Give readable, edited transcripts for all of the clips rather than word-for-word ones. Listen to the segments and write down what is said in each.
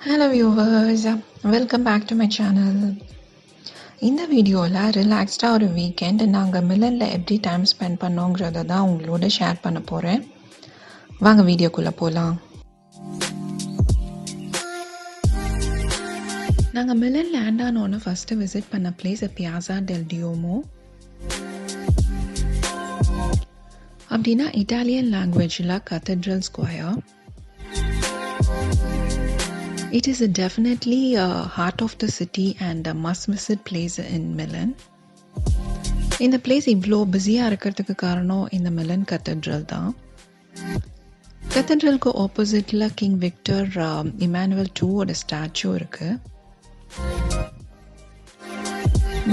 Hello viewers, welcome back to my channel. இந்த வீடியோவில் ரிலாக்ஸ்டாக ஒரு வீக்கெண்ட் நாங்கள் மிலனில் எப்படி டைம் ஸ்பெண்ட் பண்ணோங்கிறத தான் உங்களோட ஷேர் பண்ண போகிறேன். வாங்க வீடியோக்குள்ளே போகலாம். நாங்கள் மிலன் லேண்ட் ஆனோன்னு ஃபஸ்ட்டு விசிட் பண்ண பிளேஸ் பியாசா டெல் டியோமோ. அப்படின்னா இட்டாலியன் லாங்குவேஜில் cathedral square. It is definitely a heart of the city and a must-visit place in Milan. இந்த பிளேஸ் இவ்வளோ பிஸியாக இருக்கிறதுக்கு காரணம் இந்த மிலன் கத்தீட்ரல் தான். கத்தீட்ரலுக்கு ஆப்போசிட்டில் கிங் விக்டர் இமானுவல் டூவோட ஸ்டாச்சு இருக்குது.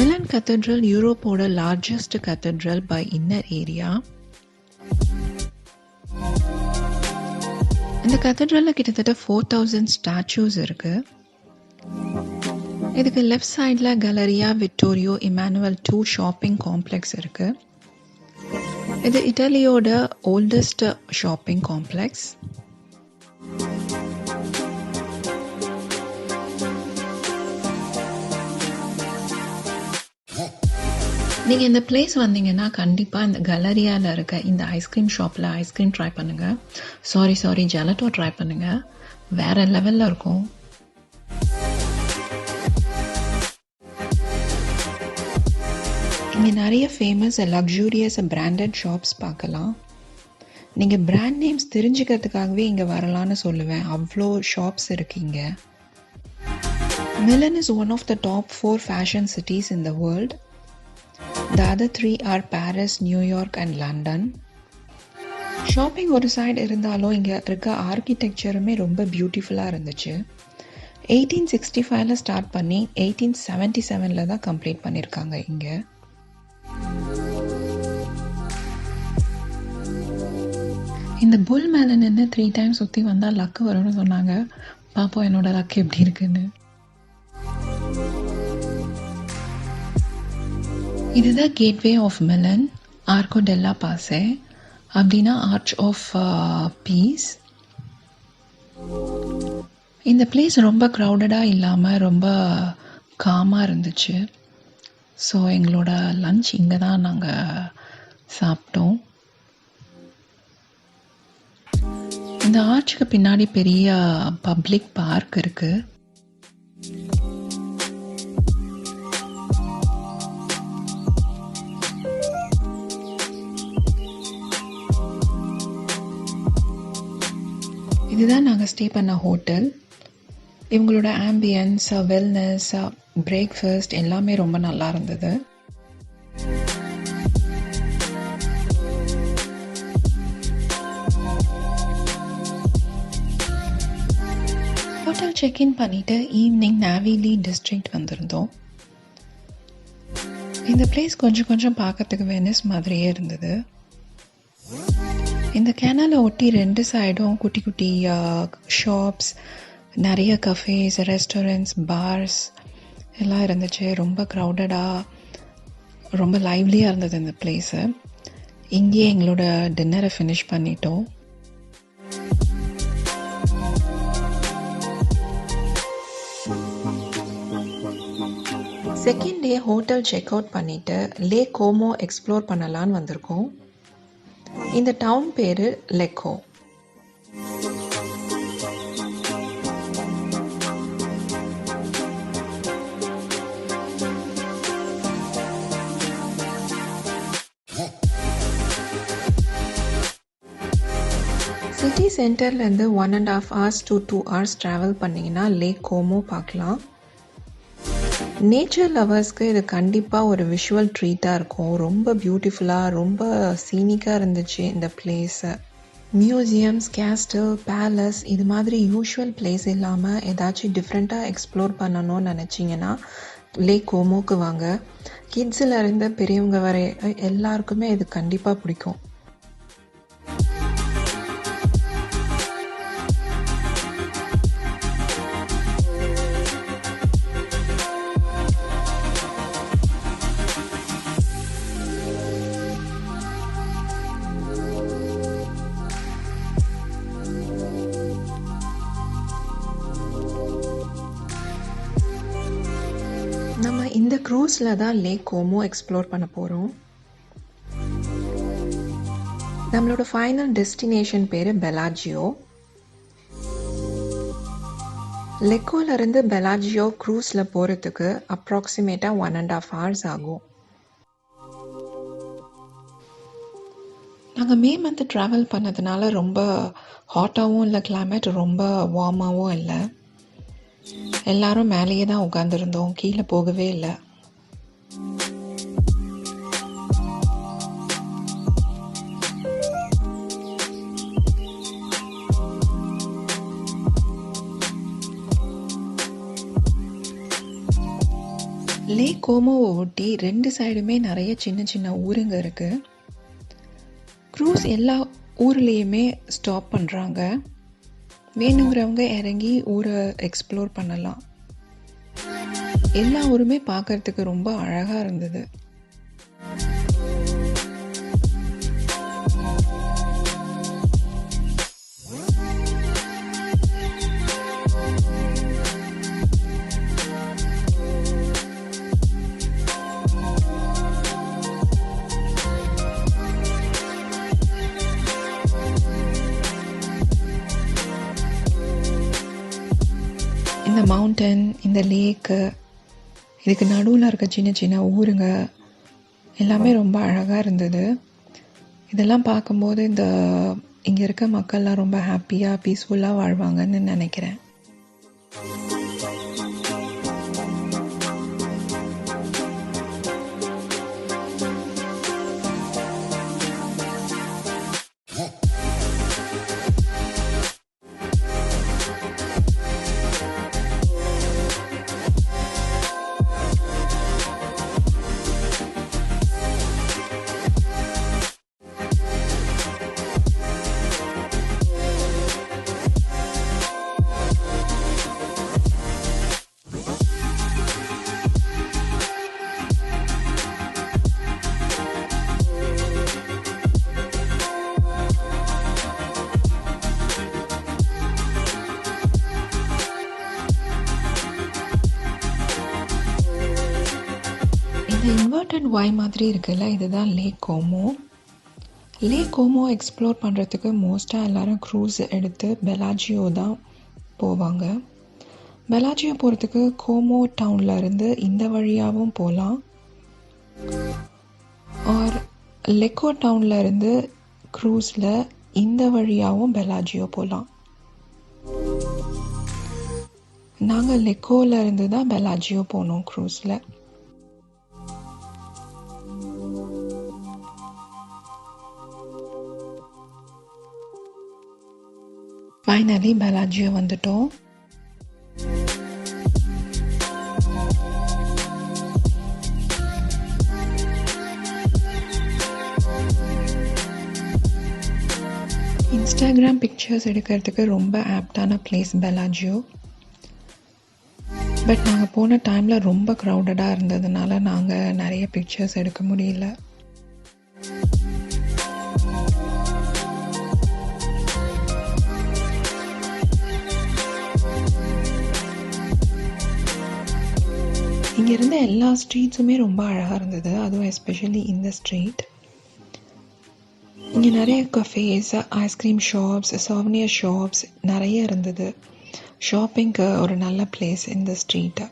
மிலன் கத்தீட்ரல் யூரோப்போட largest cathedral by inner area. இந்த கத்தீட்ரலில் கிட்டத்தட்ட 4000 ஸ்டாச்சூஸ் இருக்குது. இதுக்கு லெஃப்ட் சைடில் Galleria Vittorio Emanuele 2 shopping complex இருக்குது. இது இட்டாலியோட ஓல்டஸ்ட் ஷாப்பிங் காம்ப்ளெக்ஸ். நீங்கள் இந்த பிளேஸ் வந்தீங்கன்னா கண்டிப்பாக இந்த கேலரியாவில் இருக்க இந்த ஐஸ்கிரீம் ஷாப்பில் ஐஸ்கிரீம் ட்ரை பண்ணுங்கள். சாரி ஜெலட்டோ ட்ரை பண்ணுங்கள், வேறு லெவலில் இருக்கும். இங்கே நிறைய ஃபேமஸ் லக்ஸூரியஸ் பிராண்டட் ஷாப்ஸ் பார்க்கலாம். நீங்கள் பிராண்ட் நேம்ஸ் தெரிஞ்சுக்கிறதுக்காகவே இங்கே வரலான்னு சொல்லுவேன், அவ்வளோ ஷாப்ஸ் இருக்கு இங்கே. Milan is one of the top 4 fashion cities in the world. The other 3 are Paris, New York and London. Shopping ஒரு சைடு இருந்தாலும் இங்கே இருக்க ஆர்கிடெக்சருமே ரொம்ப பியூட்டிஃபுல்லாக இருந்துச்சு. 1865 ஸ்டார்ட் பண்ணி 1877 தான் கம்ப்ளீட் பண்ணியிருக்காங்க இங்கே. இந்த புல் மேலே நின்று 3 டைம்ஸ் சுற்றி வந்தால் லக்கு வரும்னு சொன்னாங்க. பாப்போம் என்னோட லக்கு எப்படி இருக்குன்னு. இதுதான் கேட்வே ஆஃப் மிலன், ஆர்கோ டெல்லா பாசே, அப்படின்னா ஆர்ச் ஆஃப் பீஸ். இந்த பிளேஸ் ரொம்ப க்ரௌடடாக இல்லாமல் ரொம்ப காமாக இருந்துச்சு. ஸோ எங்களோட லன்ச் இங்கே தான் நாங்கள் சாப்பிட்டோம். இந்த ஆர்ச்சுக்கு பின்னாடி பெரிய பப்ளிக் பார்க் இருக்குது. இதுதான் நாங்கள் ஸ்டே பண்ண ஹோட்டல். இவங்களோட ஆம்பியன்ஸ், வெல்னஸ், பிரேக்ஃபாஸ்ட் எல்லாமே ரொம்ப நல்லா இருந்தது. ஹோட்டல் செக்இன் பண்ணிவிட்டு ஈவினிங் நாவிலி டிஸ்ட்ரிக்ட் வந்திருந்தோம். இந்த பிளேஸ் கொஞ்சம் பார்க்கறதுக்கு வெனிஸ் மாதிரியே இருந்தது. இந்த கேனாலை ஒட்டி 2 சைடும் குட்டி குட்டி ஷாப்ஸ், நிறைய கஃபேஸ், ரெஸ்டாரண்ட்ஸ், பார்ஸ் எல்லாம் இருந்துச்சு. ரொம்ப க்ரௌடடாக ரொம்ப லைவ்லியாக இருந்தது இந்த பிளேஸு. இங்கேயே எங்களோட டின்னரை ஃபினிஷ் பண்ணிட்டோம். Second day hotel check out பண்ணிவிட்டு லேக் கோமோ எக்ஸ்ப்ளோர் பண்ணலான்னு வந்திருக்கோம். இந்த டவுன் பேரு லெக்கோ. சிட்டி சென்டர்லேருந்து 1.5 hours to 2 hours ட்ராவல் பண்ணிங்கன்னா லேக் கோமோ பார்க்கலாம். நேச்சர் லவர்ஸ்க்கு இது கண்டிப்பாக ஒரு விஷுவல் ட்ரீட்டாக இருக்கும். ரொம்ப பியூட்டிஃபுல்லாக, ரொம்ப சீனிக்காக இருந்துச்சு இந்த பிளேஸை. மியூசியம்ஸ், கேஸ்டில், பேலஸ் இது மாதிரி யூஷுவல் பிளேஸ் இல்லாமல் ஏதாச்சும் டிஃப்ரெண்ட்டாக எக்ஸ்ப்ளோர் பண்ணணும்னு நினச்சிங்கன்னா லேக் கோமோக்கு வாங்க. கிட்ஸில் இருந்து பெரியவங்க வரை எல்லாருக்குமே இது கண்டிப்பாக பிடிக்கும். க்ரூஸில் தான் லேக் கோமோ எக்ஸ்ப்ளோர் பண்ண போகிறோம். நம்மளோட ஃபைனல் டெஸ்டினேஷன் பேர் பெலாஜியோ. லெக்கோலேருந்து பெலாஜியோ க்ரூஸில் போகிறதுக்கு அப்ராக்சிமேட்டாக 1.5 hours ஆகும். நாங்கள் மே மந்த் ட்ராவல் பண்ணதுனால ரொம்ப ஹாட்டாகவும் இல்லை, கிளைமேட் ரொம்ப வார்மாகவும் இல்லை. எல்லாரும் மேலேயே தான் உட்காந்துருந்தோம், கீழே போகவே இல்லை. லேக் கோமோவை ஒட்டி 2 சைடுமே நிறைய சின்ன சின்ன ஊருங்க இருக்குது. க்ரூஸ் எல்லா ஊர்லேயுமே ஸ்டாப் பண்ணுறாங்க. வேணுங்கிறவங்க இறங்கி ஊரை எக்ஸ்ப்ளோர் பண்ணலாம். எல்லா ஊருமே பார்க்கறதுக்கு ரொம்ப அழகாக இருந்தது. இந்த மவுண்டன், இந்த லேக்கு, இதுக்கு நடுவில் இருக்க சின்ன சின்ன ஊருங்க எல்லாமே ரொம்ப அழகாக இருந்தது. இதெல்லாம் பார்க்கும்போது இங்கே இருக்க மக்கள்லாம் ரொம்ப ஹாப்பியாக பீஸ்ஃபுல்லாக வாழ்வாங்கன்னு நினைக்கிறேன். இந்த இன்வெர்டட் ஒய் மாதிரி இருக்குல்ல, இதுதான் லேக் கோமோ. லேக் கோமோ எக்ஸ்ப்ளோர் பண்ணுறதுக்கு மோஸ்ட்டாக எல்லோரும் க்ரூஸ் எடுத்து பெலாஜியோ தான் போவாங்க. பெலாஜியோ போகிறதுக்கு கோமோ டவுனில் இருந்து இந்த வழியாகவும் போகலாம், ஆர் லெக்கோ டவுனில் இருந்து க்ரூஸில் இந்த வழியாகவும் பெலாஜியோ போகலாம். நாங்கள் லெக்கோவில் இருந்து தான் பெலாஜியோ போனோம் க்ரூஸில். ஃபைனலி பெலாஜியோ வந்துட்டோம். இன்ஸ்டாகிராம் பிக்சர்ஸ் எடுக்கிறதுக்கு ரொம்ப ஆப்டான பிளேஸ் பெலாஜியோ. பட் நாங்கள் போன டைமில் ரொம்ப க்ரௌடடாக இருந்ததுனால நாங்கள் நிறைய பிக்சர்ஸ் எடுக்க முடியல. இங்கே இருந்த எல்லா ஸ்ட்ரீட்ஸுமே ரொம்ப அழகாக இருந்தது, அதுவும் எஸ்பெஷலி இந்த ஸ்ட்ரீட். இங்கே நிறைய கஃபேஸ், ஐஸ்கிரீம் ஷாப்ஸ், சோவனியர் ஷாப்ஸ் நிறைய இருந்தது. ஷாப்பிங்க்கு ஒரு நல்ல பிளேஸ் இந்த ஸ்ட்ரீட்டு.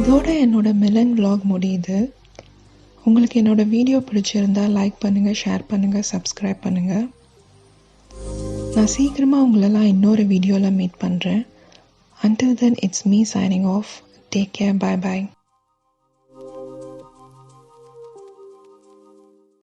இதோட என்னோட மிலன் vlog முடியுது. உங்களுக்கு என்னோட வீடியோ பிடிச்சிருந்தா லைக் பண்ணுங்கள், ஷேர் பண்ணுங்கள், சப்ஸ்கிரைப் பண்ணுங்கள். நான் சீக்கிரமாக உங்களெல்லாம் இன்னொரு வீடியோவில் மீட் பண்ணுறேன். Until then, it's me signing off. Take care. Bye bye.